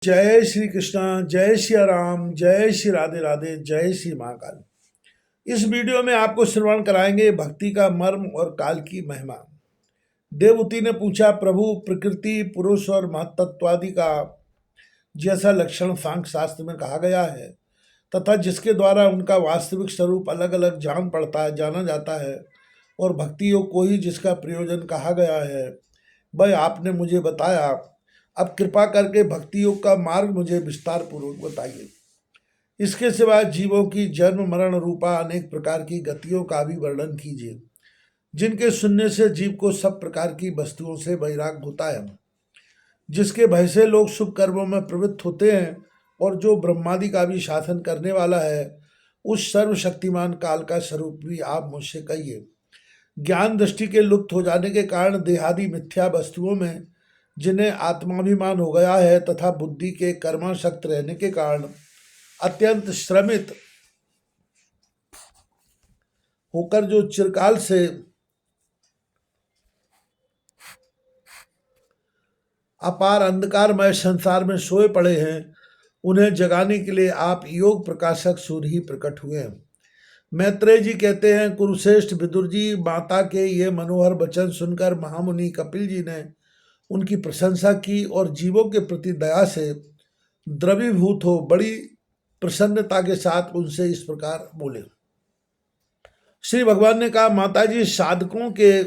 जय श्री कृष्णा, जय श्री राम, जय श्री राधे राधे, जय श्री महाकाल। इस वीडियो में आपको श्रवण कराएंगे भक्ति का मर्म और काल की महिमा। देवहूति ने पूछा, प्रभु प्रकृति, पुरुष और महतत्वादि का जैसा लक्षण सांख्य शास्त्र में कहा गया है तथा जिसके द्वारा उनका वास्तविक स्वरूप अलग अलग जाना जाता है और भक्ति योग को ही जिसका प्रयोजन कहा गया है, वह आपने मुझे बताया। अब कृपा करके भक्ति योग का मार्ग मुझे विस्तार पूर्वक बताइए। इसके सिवा जीवों की जन्म मरण रूपा अनेक प्रकार की गतियों का भी वर्णन कीजिए, जिनके सुनने से जीव को सब प्रकार की वस्तुओं से वैराग्य होता है, जिसके भय से लोग शुभ कर्मों में प्रवृत्त होते हैं और जो ब्रह्मादि का भी शासन करने वाला है, उस सर्वशक्तिमान काल का स्वरूप भी आप मुझसे कहिए। ज्ञान दृष्टि के लुप्त हो जाने के कारण देहादि मिथ्या वस्तुओं में जिन्हें आत्माभिमान हो गया है तथा बुद्धि के कर्माशक्त रहने के कारण अत्यंत श्रमित होकर जो चिरकाल से अपार अंधकारमय संसार में सोए पड़े हैं, उन्हें जगाने के लिए आप योग प्रकाशक सूर्य ही प्रकट हुए हैं। मैत्रेय जी कहते हैं, कुरुश्रेष्ठ विदुर जी माता के ये मनोहर वचन सुनकर महामुनि कपिल जी ने उनकी प्रशंसा की और जीवों के प्रति दया से द्रवीभूत हो बड़ी प्रसन्नता के साथ उनसे इस प्रकार बोले। श्री भगवान ने कहा, माताजी, साधकों के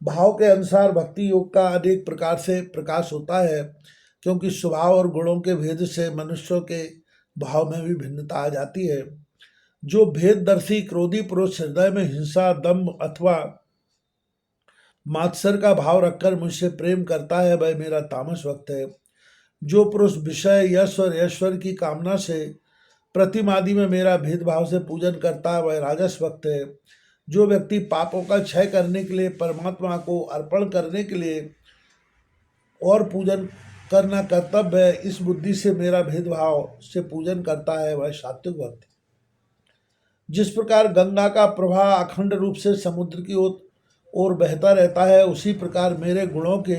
भाव के अनुसार भक्ति योग का अनेक प्रकार से प्रकाश होता है, क्योंकि स्वभाव और गुणों के भेद से मनुष्यों के भाव में भी भिन्नता आ जाती है। जो भेददर्शी क्रोधी पुरुष हृदय में हिंसा, दम्भ अथवा मात्सर का भाव रखकर मुझसे प्रेम करता है, वह मेरा तामस भक्त है। जो पुरुष विषय, यश और ऐश्वर्य की कामना से प्रतिमादि में मेरा भेदभाव से पूजन करता है, वह राजस भक्त है। जो व्यक्ति पापों का क्षय करने के लिए परमात्मा को अर्पण करने के लिए और पूजन करना कर्तव्य है, इस बुद्धि से मेरा भेदभाव से पूजन करता है, वह सात्विक भक्त है। जिस प्रकार गंगा का प्रवाह अखंड रूप से समुद्र की ओर बहता रहता है, उसी प्रकार मेरे गुणों के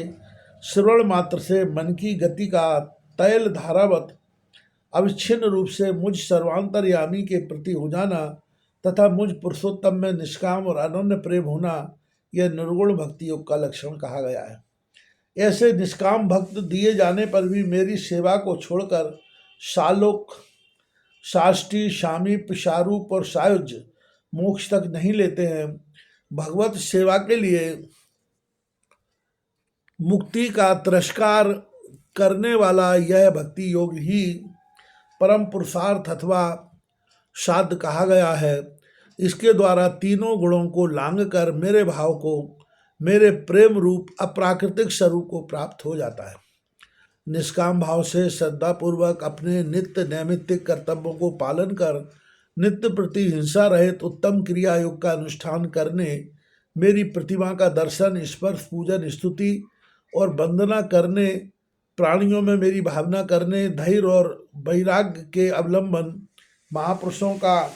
श्रवण मात्र से मन की गति का तैल धारावत अविच्छिन्न रूप से मुझ सर्वांतर्यामी के प्रति हो जाना तथा मुझ पुरुषोत्तम में निष्काम और अनन्य प्रेम होना, यह निर्गुण भक्ति योग का लक्षण कहा गया है। ऐसे निष्काम भक्त दिए जाने पर भी मेरी सेवा को छोड़कर शालोक, साष्टी, शामीप, शारूप और सायुज मोक्ष तक नहीं लेते हैं। भगवत सेवा के लिए मुक्ति का तिरस्कार करने वाला यह भक्ति योग ही परम पुरुषार्थ अथवा साध कहा गया है। इसके द्वारा तीनों गुणों को लांघ कर मेरे भाव को, मेरे प्रेम रूप अप्राकृतिक स्वरूप को प्राप्त हो जाता है। निष्काम भाव से श्रद्धापूर्वक अपने नित्य नैमित्तिक कर्तव्यों को पालन कर नित्य प्रति हिंसा रहित उत्तम क्रिया योग का अनुष्ठान करने, मेरी प्रतिमा का दर्शन, स्पर्श, पूजन, स्तुति और वंदना करने, प्राणियों में मेरी भावना करने, धैर्य और वैराग्य के अवलंबन, महापुरुषों का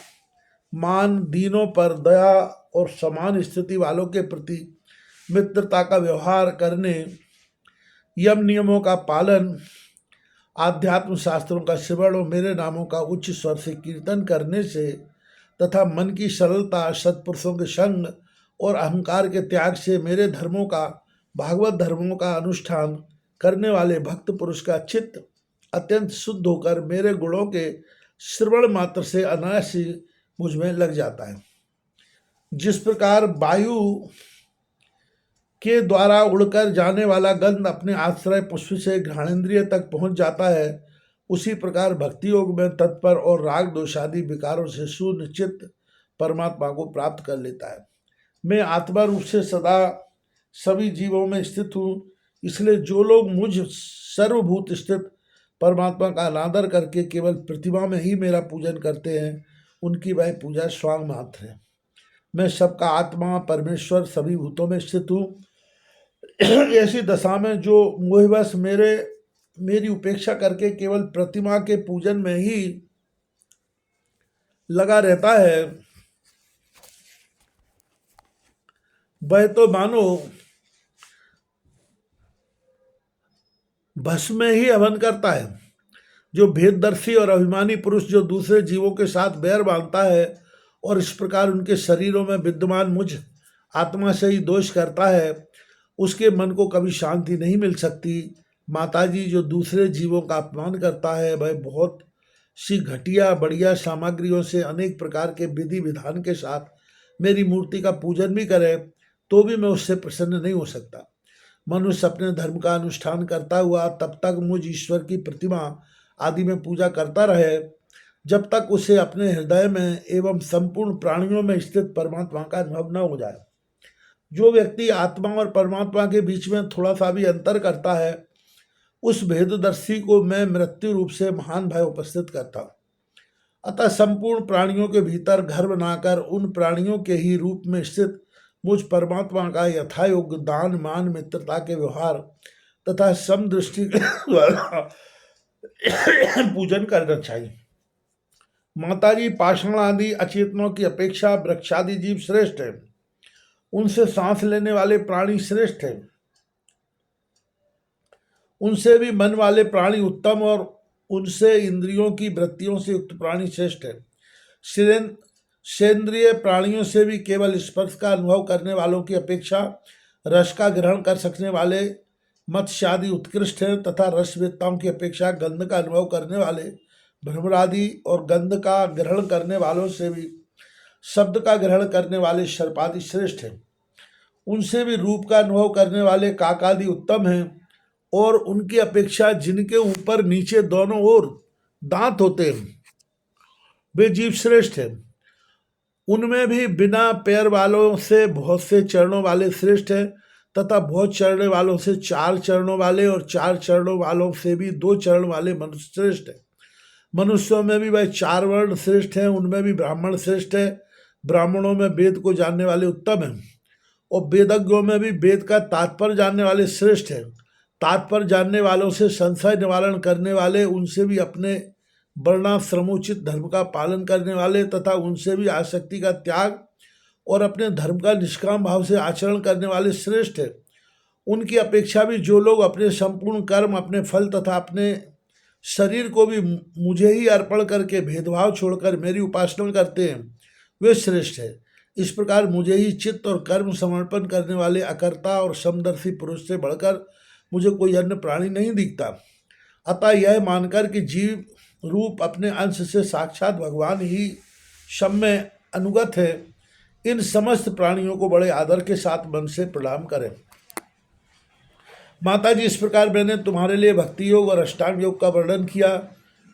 मान, दीनों पर दया और समान स्थिति वालों के प्रति मित्रता का व्यवहार करने, यम नियमों का पालन, आध्यात्म शास्त्रों का श्रवण और मेरे नामों का उच्च स्वर से कीर्तन करने से तथा मन की सरलता, सत्पुरुषों के संग और अहंकार के त्याग से मेरे धर्मों का, भागवत धर्मों का अनुष्ठान करने वाले भक्त पुरुष का चित्त अत्यंत शुद्ध होकर मेरे गुणों के श्रवण मात्र से अनायास ही मुझ में लग जाता है। जिस प्रकार वायु के द्वारा उड़कर जाने वाला गंध अपने आश्रय पुष्प से घ्राणेन्द्रिय तक पहुंच जाता है, उसी प्रकार भक्ति योग में तत्पर और राग दोषादि विकारों से शून्य चित्त परमात्मा को प्राप्त कर लेता है। मैं आत्मा रूप से सदा सभी जीवों में स्थित हूँ, इसलिए जो लोग मुझ सर्वभूत स्थित परमात्मा का अनादर करके केवल प्रतिमा में ही मेरा पूजन करते हैं, उनकी वह पूजा स्वांग मात्र है। मैं सबका आत्मा, परमेश्वर, सभी भूतों में स्थित हूँ। ऐसी दशा में जो मोहवश मेरी उपेक्षा करके केवल प्रतिमा के पूजन में ही लगा रहता है, वह तो मानो भस्म में ही हवन करता है। जो भेददर्शी और अभिमानी पुरुष जो दूसरे जीवों के साथ बैर बांधता है और इस प्रकार उनके शरीरों में विद्यमान मुझ आत्मा से ही दोष करता है, उसके मन को कभी शांति नहीं मिल सकती। माताजी, जो दूसरे जीवों का अपमान करता है वह बहुत सी घटिया बढ़िया सामग्रियों से अनेक प्रकार के विधि विधान के साथ मेरी मूर्ति का पूजन भी करे तो भी मैं उससे प्रसन्न नहीं हो सकता। मनुष्य अपने धर्म का अनुष्ठान करता हुआ तब तक मुझ ईश्वर की प्रतिमा आदि में पूजा करता रहे जब तक उसे अपने हृदय में एवं संपूर्ण प्राणियों में स्थित परमात्मा का अनुभव न हो जाए। जो व्यक्ति आत्मा और परमात्मा के बीच में थोड़ा सा भी अंतर करता है, उस भेददर्शी को मैं मृत्यु रूप से महान भय उपस्थित करता हूँ। अतः संपूर्ण प्राणियों के भीतर घर बनाकर उन प्राणियों के ही रूप में स्थित मुझ परमात्मा का यथायोग्य दान मान मित्रता के व्यवहार तथा समदृष्टि के द्वारा पूजन करना चाहिए। माताजी, पाषाण आदि अचेतनों की अपेक्षा वृक्षादि जीव श्रेष्ठ है। उनसे सांस लेने वाले प्राणी श्रेष्ठ है। उनसे भी मन वाले प्राणी उत्तम और उनसे इंद्रियों की वृत्तियों से युक्त प्राणी श्रेष्ठ है। सेंद्रिय प्राणियों से भी केवल स्पर्श का अनुभव करने वालों की अपेक्षा रस का ग्रहण कर सकने वाले मत्स्यादि उत्कृष्ट हैं तथा रसवेत्ताओं की अपेक्षा गंध का अनुभव करने वाले भ्रमरादि और गंध का ग्रहण करने वालों से भी शब्द का ग्रहण करने वाले सर्पादि श्रेष्ठ हैं। उनसे भी रूप का अनुभव करने वाले काकादि उत्तम हैं और उनकी अपेक्षा जिनके ऊपर नीचे दोनों ओर दांत होते हैं वे जीव श्रेष्ठ हैं। उनमें भी बिना पैर वालों से बहुत से चरणों वाले श्रेष्ठ हैं तथा बहुत चढ़ने वालों से 4 चरणों वाले और 4 चरणों वालों से भी 2 चरण वाले मनुष्य श्रेष्ठ हैं। मनुष्यों में भी वह 4 वर्ण श्रेष्ठ हैं, उनमें भी ब्राह्मण श्रेष्ठ है। ब्राह्मणों में वेद को जानने वाले उत्तम हैं और वेदज्ञों में भी वेद का तात्पर्य जानने वाले श्रेष्ठ हैं। तात्पर्य जानने वालों से संशय निवारण करने वाले, उनसे भी अपने वर्णाश्रमोचित धर्म का पालन करने वाले तथा उनसे भी आसक्ति का त्याग और अपने धर्म का निष्काम भाव से आचरण करने वाले श्रेष्ठ है। उनकी अपेक्षा भी जो लोग अपने संपूर्ण कर्म, अपने फल तथा अपने शरीर को भी मुझे ही अर्पण करके भेदभाव छोड़कर मेरी उपासना करते हैं वे श्रेष्ठ है। इस प्रकार मुझे ही चित्त और कर्म समर्पण करने वाले अकर्ता और समदर्शी पुरुष से बढ़कर मुझे कोई अन्य प्राणी नहीं दिखता। अतः यह मानकर कि जीव रूप अपने अंश से साक्षात भगवान ही सब में अनुगत है, इन समस्त प्राणियों को बड़े आदर के साथ मन से प्रणाम करें। माता जी, इस प्रकार मैंने तुम्हारे लिए भक्ति योग और अष्टांग योग का वर्णन किया।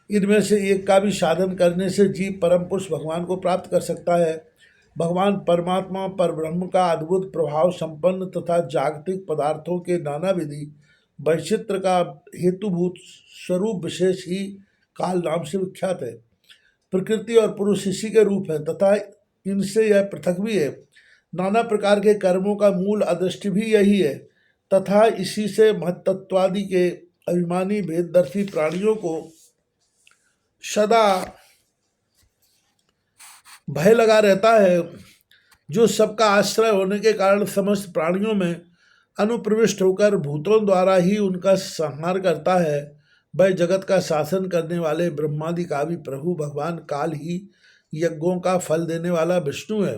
इनमें से एक का भी साधन करने से जीव परम पुरुष भगवान को प्राप्त कर सकता है। भगवान परमात्मा पर ब्रह्म का अद्भुत प्रभाव संपन्न तथा जागतिक पदार्थों के नाना विधि वैचित्र का हेतुभूत स्वरूप विशेष ही काल नाम से विख्यात है। प्रकृति और पुरुष इसी के रूप है तथा इनसे यह पृथक भी है। नाना प्रकार के कर्मों का मूल अदृष्टि भी यही है तथा इसी से महत्त्वादि के अभिमानी भेददर्शी प्राणियों को सदा भय लगा रहता है, जो सबका आश्रय होने के कारण समस्त प्राणियों में अनुप्रविष्ट होकर भूतों द्वारा ही उनका संहार करता है। वह जगत का शासन करने वाले ब्रह्मादि का भी प्रभु भगवान काल ही यज्ञों का फल देने वाला विष्णु है।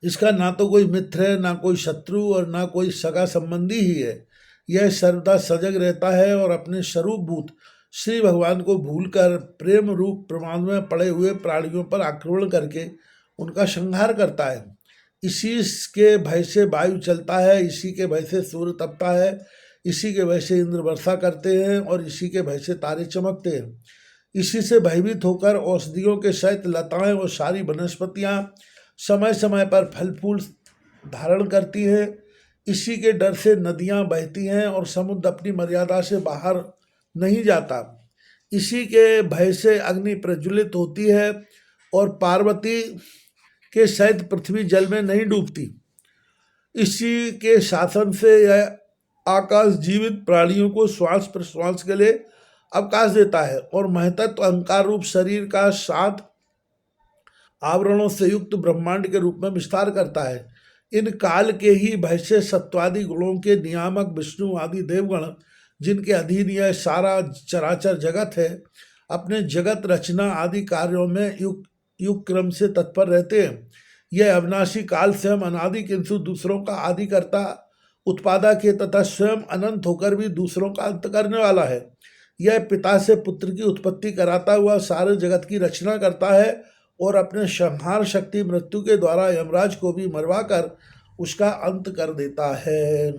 इसका ना तो कोई मित्र है, ना कोई शत्रु और ना कोई सगा संबंधी ही है। यह सर्वदा सजग रहता है और अपने स्वरूपभूत श्री भगवान को भूलकर प्रेम रूप प्रमाद में पड़े हुए प्राणियों पर आक्रमण करके उनका संहार करता है। इसी के भय से वायु चलता है, इसी के भय से सूर्य तपता है, इसी के भय से इंद्र वर्षा करते हैं और इसी के भय से तारे चमकते हैं। इसी से भयभीत होकर औषधियों के सहित लताएं और सारी वनस्पतियां समय समय पर फल फूल धारण करती हैं। इसी के डर से नदियां बहती हैं और समुद्र अपनी मर्यादा से बाहर नहीं जाता। इसी के भय से अग्नि प्रज्वलित होती है और पार्वती के सहित पृथ्वी जल में नहीं डूबती। इसी के शासन से यह आकाश जीवित प्राणियों को श्वास प्रश्वास के लिए अवकाश देता है और महतत्व अहंकार रूप शरीर का 7 आवरणों से युक्त ब्रह्मांड के रूप में विस्तार करता है। इन काल के ही भय से सत्वादि गुणों के नियामक विष्णु आदि देवगण जिनके अधीन यह सारा चराचर जगत है, अपने जगत रचना आदि कार्यों में युग युग क्रम से तत्पर रहते हैं। यह अविनाशी काल से हम अनादि किंतु दूसरों का आदि करता, उत्पादक है तथा स्वयं अनंत होकर भी दूसरों का अंत करने वाला है। यह पिता से पुत्र की उत्पत्ति कराता हुआ सारे जगत की रचना करता है और अपने संहार शक्ति मृत्यु के द्वारा यमराज को भी मरवा कर उसका अंत कर देता है।